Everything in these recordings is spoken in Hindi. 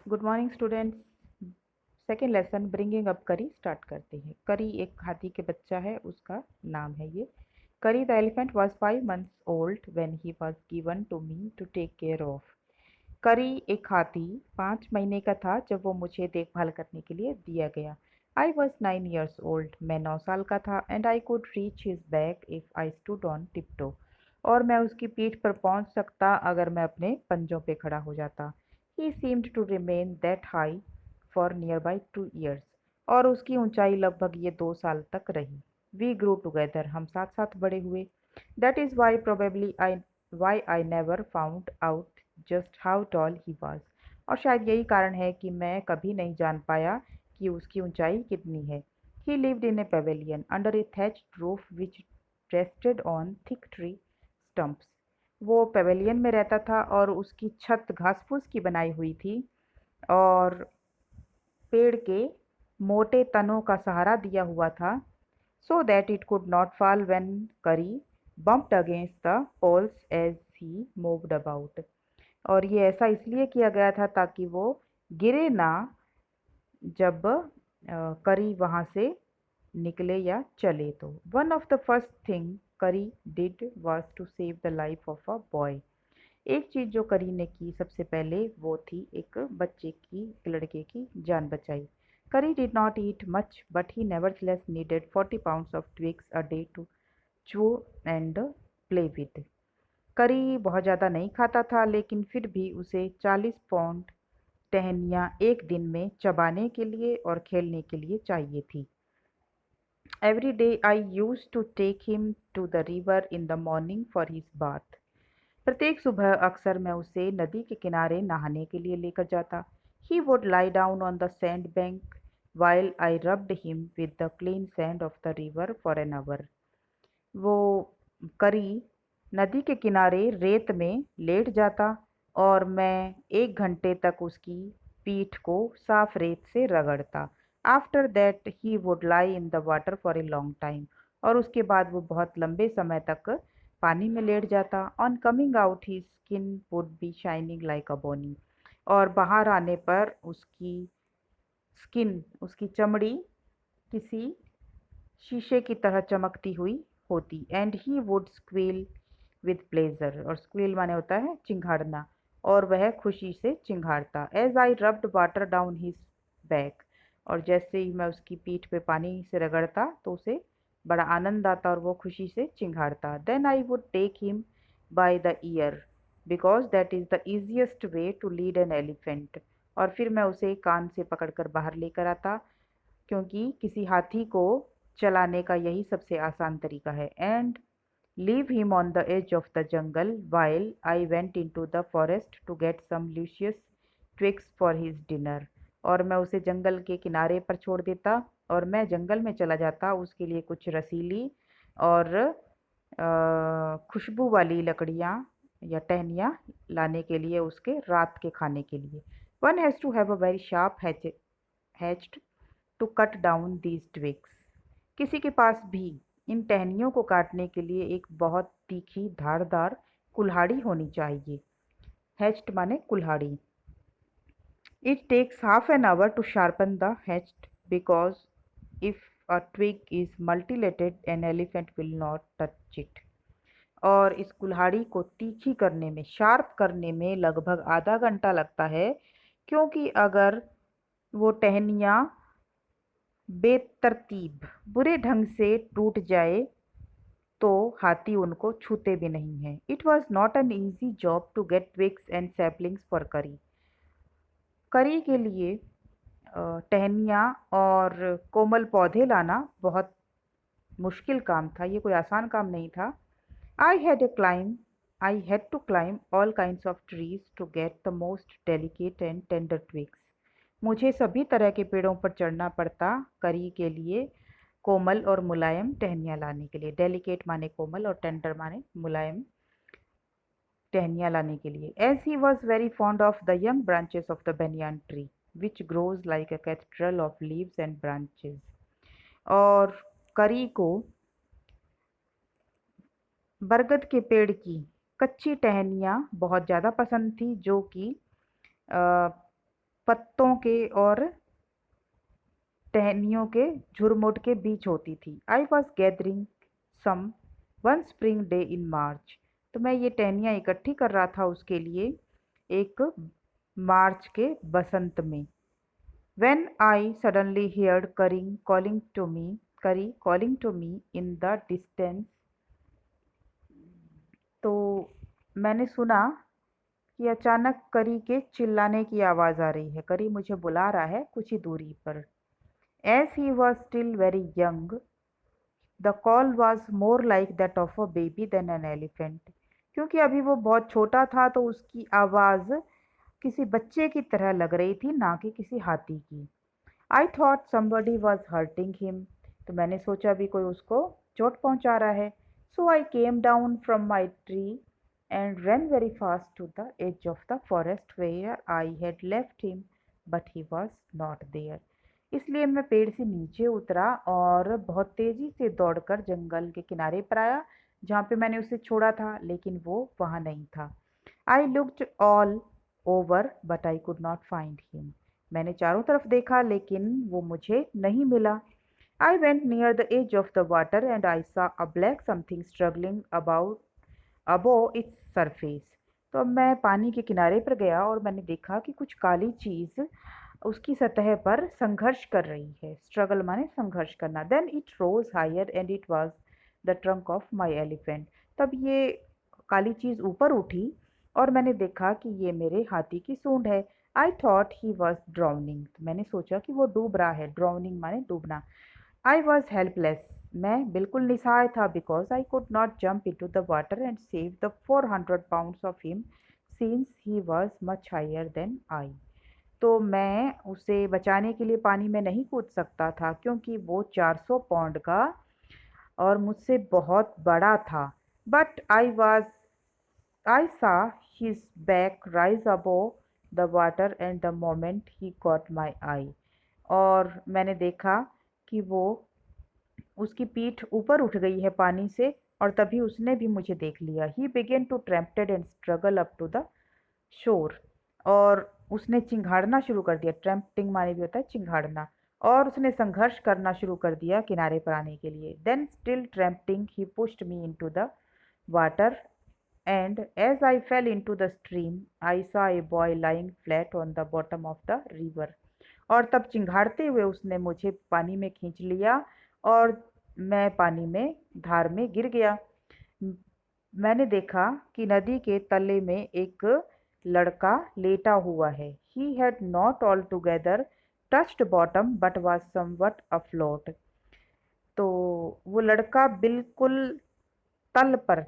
Good morning students. Second lesson bringing up करी स्टार्ट करते हैं। करी एक हाथी के बच्चा है, उसका नाम है ये। Kari the elephant was 5 months old when he was given to me to take care of. Kari एक हाथी 5 महीने का था जब वो मुझे देखभाल करने के लिए दिया गया। आई वॉज 9 years ओल्ड, मैं 9 साल का था। And I could reach his back if I stood on tiptoe, और मैं उसकी पीठ पर पहुंच सकता अगर मैं अपने पंजों पे खड़ा हो जाता। He seemed to remain that high for nearly 2 years, और उसकी ऊंचाई लगभग ये 2 साल तक रही। वी ग्रू टुगेदर, हम साथ साथ बड़े हुए। That is why probably I never found out just how tall he was, और शायद यही कारण है कि मैं कभी नहीं जान पाया कि उसकी ऊंचाई कितनी है। ही lived in A pavilion under A thatched roof which rested on thick tree stumps. वो पेवेलियन में रहता था और उसकी छत घास फूस की बनाई हुई थी और पेड़ के मोटे तनों का सहारा दिया हुआ था, so that it could not fall when Curry bumped against the poles as he moved about। और ये ऐसा इसलिए किया गया था ताकि वो गिरे ना जब करी वहाँ से निकले या चले। तो one of the first thing Kari did was to save the life of a boy. एक चीज़ जो करी ने की सबसे पहले वो थी एक बच्चे की, एक लड़के की जान बचाई। Kari did not eat much but he nevertheless needed 40 pounds of twigs a day to chew and play with. Kari बहुत ज़्यादा नहीं खाता था, लेकिन फिर भी उसे 40 पाउंड टहनियाँ एक दिन में चबाने के लिए और खेलने के लिए चाहिए थी। Every day I use to take him to the river in the morning for his bath. प्रत्येक सुबह अक्सर मैं उसे नदी के किनारे नहाने के लिए लेकर जाता। ही would lie down on the sand bank while I rubbed him with the clean sand of the river for an hour. वो करी नदी के किनारे रेत में लेट जाता और मैं 1 घंटे तक उसकी पीठ को साफ रेत से रगड़ता। After that he would lie in the water for a long time, और उसके बाद वो बहुत लंबे समय तक पानी में लेट जाता। On coming out he skin would be shining like ebony, और बाहर आने पर उसकी स्किन, उसकी चमड़ी किसी शीशे की तरह चमकती हुई होती। And he would squeal with pleasure, और स्क्वील माने होता है चिंघाड़ना, और वह खुशी से चिंघाड़ता। As I rubbed water down his back, और जैसे ही मैं उसकी पीठ पे पानी से रगड़ता तो उसे बड़ा आनंद आता और वो खुशी से चिंघाड़ता। Then I would take him by the ear because that is the easiest way to lead an elephant, और फिर मैं उसे कान से पकड़कर बाहर लेकर आता क्योंकि किसी हाथी को चलाने का यही सबसे आसान तरीका है। And leave him on the edge of the jungle while I went into the forest to get some luscious twigs for his dinner, और मैं उसे जंगल के किनारे पर छोड़ देता और मैं जंगल में चला जाता उसके लिए कुछ रसीली और खुशबू वाली लकड़ियाँ या टहनियाँ लाने के लिए उसके रात के खाने के लिए। One has to have a very sharp hatchet to cut down these twigs. किसी के पास भी इन टहनियों को काटने के लिए एक बहुत तीखी धारदार कुल्हाड़ी होनी चाहिए। हैच्ड माने कुल्हाड़ी। It takes half an hour to sharpen the hatchet because if a twig is multilated, an elephant will not touch it। और इस कुल्हाड़ी को तीखी करने में, शार्प करने में लगभग आधा घंटा लगता है, क्योंकि अगर वो टहनियाँ बेतरतीब बुरे ढंग से टूट जाए तो हाथी उनको छूते भी नहीं हैं। It was not an easy job to get twigs and saplings for Kari. Kari के लिए टहनियाँ और कोमल पौधे लाना बहुत मुश्किल काम था, ये कोई आसान काम नहीं था। I had a climb I had to climb all kinds of trees to get the most delicate and tender twigs. मुझे सभी तरह के पेड़ों पर चढ़ना पड़ता करी के लिए कोमल और मुलायम टहनियाँ लाने के लिए। डेलिकेट माने कोमल और टेंडर माने मुलायम टहनियाँ लाने के लिए। As he was very fond of the young branches of the banyan tree which grows like a cathedral of leaves and branches. और करी को बरगद के पेड़ की कच्ची टहनियाँ बहुत ज़्यादा पसंद थी, जो कि पत्तों के और टहनियों के झुरमुट के बीच होती थी। I was gathering some one spring day in March. तो मैं ये टहनियाँ इकट्ठी कर रहा था उसके लिए एक मार्च के बसंत में। When I suddenly heard Kari calling to me in the distance. तो मैंने सुना कि अचानक करी के चिल्लाने की आवाज़ आ रही है। करी मुझे बुला रहा है कुछ ही दूरी पर। As he was still very young, the call was more like that of a baby than an elephant. क्योंकि अभी वो बहुत छोटा था तो उसकी आवाज़ किसी बच्चे की तरह लग रही थी, ना कि किसी हाथी की। I thought somebody was hurting him. तो मैंने सोचा भी कोई उसको चोट पहुंचा रहा है। So I came down from my tree and ran very fast to the edge of the forest where I had left him, but he was not there. इसलिए मैं पेड़ से नीचे उतरा और बहुत तेजी से दौड़कर जंगल के किनारे पर आया जहाँ पे मैंने उसे छोड़ा था, लेकिन वो वहाँ नहीं था। I looked all over but I could not find him. मैंने चारों तरफ देखा लेकिन वो मुझे नहीं मिला। I went near the edge of the water and I saw a black something struggling about above its surface। तो अब मैं पानी के किनारे पर गया और मैंने देखा कि कुछ काली चीज़ उसकी सतह पर संघर्ष कर रही है। स्ट्रगल माने संघर्ष करना। Then it rose higher and it was the trunk of my elephant. तब ये काली चीज़ ऊपर उठी और मैंने देखा कि ये मेरे हाथी की सूंड है। I thought he was drowning. मैंने सोचा कि वो डूब रहा है। ड्राउनिंग माने डूबना। I was helpless. मैं बिल्कुल निस्सहाय था because I could not jump into the water and save the 400 pounds of him since he was much higher than I. तो मैं उसे बचाने के लिए पानी में नहीं कूद सकता था क्योंकि वो 400 पाउंड का और मुझसे बहुत बड़ा था। But I saw his back rise above the water and the moment he got my eye. और मैंने देखा कि वो उसकी पीठ ऊपर उठ गई है पानी से और तभी उसने भी मुझे देख लिया। He began to trumpeted and struggle up to the shore. और उसने चिंघाड़ना शुरू कर दिया। ट्रैम्पटिंग माने भी होता है चिंघाड़ना। और उसने संघर्ष करना शुरू कर दिया किनारे पर आने के लिए। Then still trumpeting he pushed me into the water and as I fell into the stream, I saw a boy lying flat on the bottom of the river। और तब चिंघाड़ते हुए उसने मुझे पानी में खींच लिया और मैं पानी में धार में गिर गया। मैंने देखा कि नदी के तले में एक लड़का लेटा हुआ है। He had not altogether touched bottom but was somewhat afloat। तो वो लड़का बिल्कुल तल पर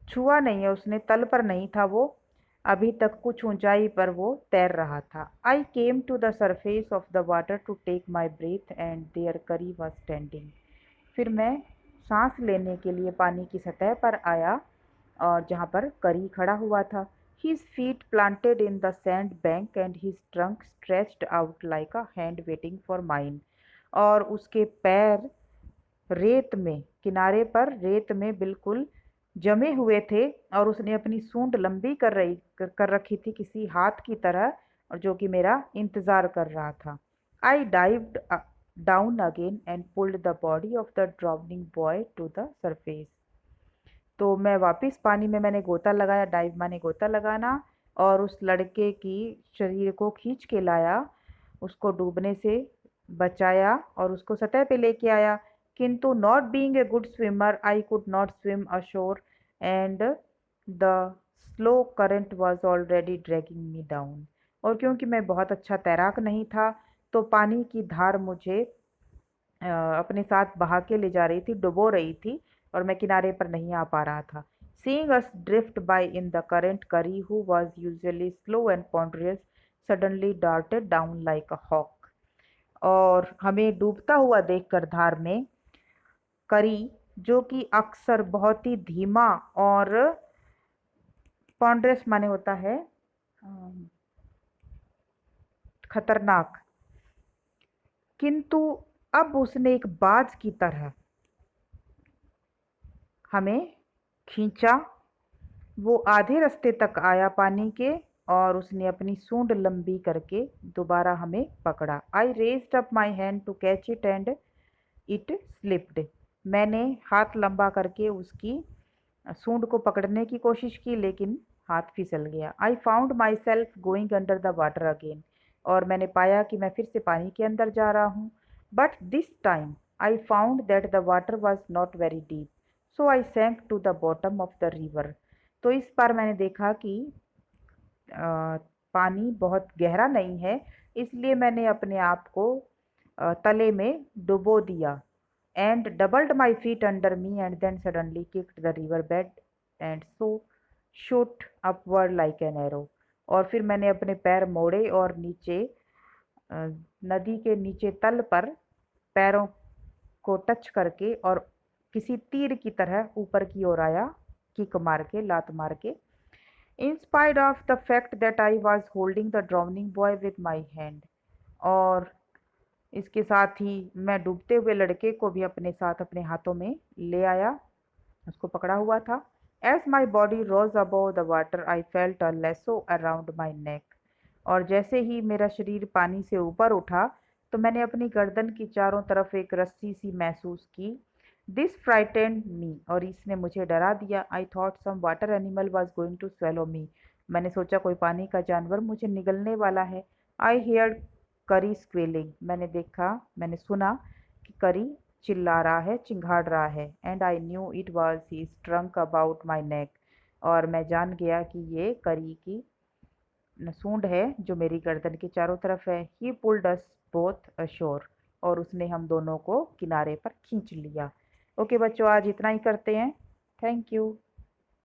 छुआ नहीं है उसने, तल पर नहीं था वो। अभी तक कुछ ऊंचाई पर वो तैर रहा था। I came to the surface of the water to take my breath and there Kari was standing. फिर मैं सांस लेने के लिए पानी की सतह पर आया और जहाँ पर करी खड़ा हुआ था। His feet planted in the sand bank and his trunk stretched out like a hand waiting for mine। और उसके पैर रेत में किनारे पर रेत में बिल्कुल जमे हुए थे और उसने अपनी सूंड लंबी कर रखी थी किसी हाथ की तरह, और जो कि मेरा इंतजार कर रहा था। I dived down again and pulled the body of the drowning boy to the surface. तो मैं वापस पानी में मैंने गोता लगाया। डाइव माने गोता लगाना। और उस लड़के की शरीर को खींच के लाया, उसको डूबने से बचाया और उसको सतह पे लेके आया। किंतु not being a good swimmer I could not swim assure and the slow current was already dragging me down. और क्योंकि मैं बहुत अच्छा तैराक नहीं था तो पानी की धार मुझे अपने साथ बहा के ले जा रही थी, डुबो रही थी और मैं किनारे पर नहीं आ पा रहा था। Seeing us drift by in the current, Curry, who was usually slow and ponderous, suddenly darted down like a hawk। और हमें डूबता हुआ देखकर धार में करी, जो कि अक्सर बहुत ही धीमा और पॉन्डरस माने होता है खतरनाक, किंतु अब उसने एक बाज की तरह हमें खींचा। वो आधे रास्ते तक आया पानी के और उसने अपनी सूंड लंबी करके दोबारा हमें पकड़ा। I raised up my hand to catch it and it slipped. मैंने हाथ लंबा करके उसकी सूंड को पकड़ने की कोशिश की, लेकिन हाथ फिसल गया। I found my self going under the water again. और मैंने पाया कि मैं फिर से पानी के अंदर जा रहा हूँ। But this time I found that the water was not very deep, so I sank to the bottom of the river. तो इस बार मैंने देखा कि पानी बहुत गहरा नहीं है, इसलिए मैंने अपने आप को तले में डुबो दिया। And doubled my feet under me and then suddenly kicked the river bed and so shoot upward like an arrow. और फिर मैंने अपने पैर मोड़े और नीचे नदी के नीचे तल पर पैरों को टच करके और किसी तीर की तरह ऊपर की ओर आया, किक मार के, लात मार के। In spite of the fact that I was holding the drowning boy with my hand, और इसके साथ ही मैं डूबते हुए लड़के को भी अपने साथ अपने हाथों में ले आया, उसको पकड़ा हुआ था। As my body rose above the water, I felt a lasso around my neck. और जैसे ही मेरा शरीर पानी से ऊपर उठा, तो मैंने अपनी गर्दन की चारों तरफ एक रस्सी सी महसूस की। दिस फ्राइटेंड मी, और इसने मुझे डरा दिया। I thought some water animal was going to swallow me. मैंने सोचा कोई पानी का जानवर मुझे निगलने वाला है। आई हेयर्ड करी स्क्वेलिंग। मैंने सुना कि करी चिल्ला रहा है, चिंघाड़ रहा है। And I knew it was his trunk about my neck. और मैं जान गया कि ये करी की सूंड है जो मेरी गर्दन के चारों तरफ है। ही पुल्ड अस बोथ अशोर, और उसने हम दोनों को किनारे पर खींच लिया। ओके बच्चों, आज इतना ही करते हैं। Thank you.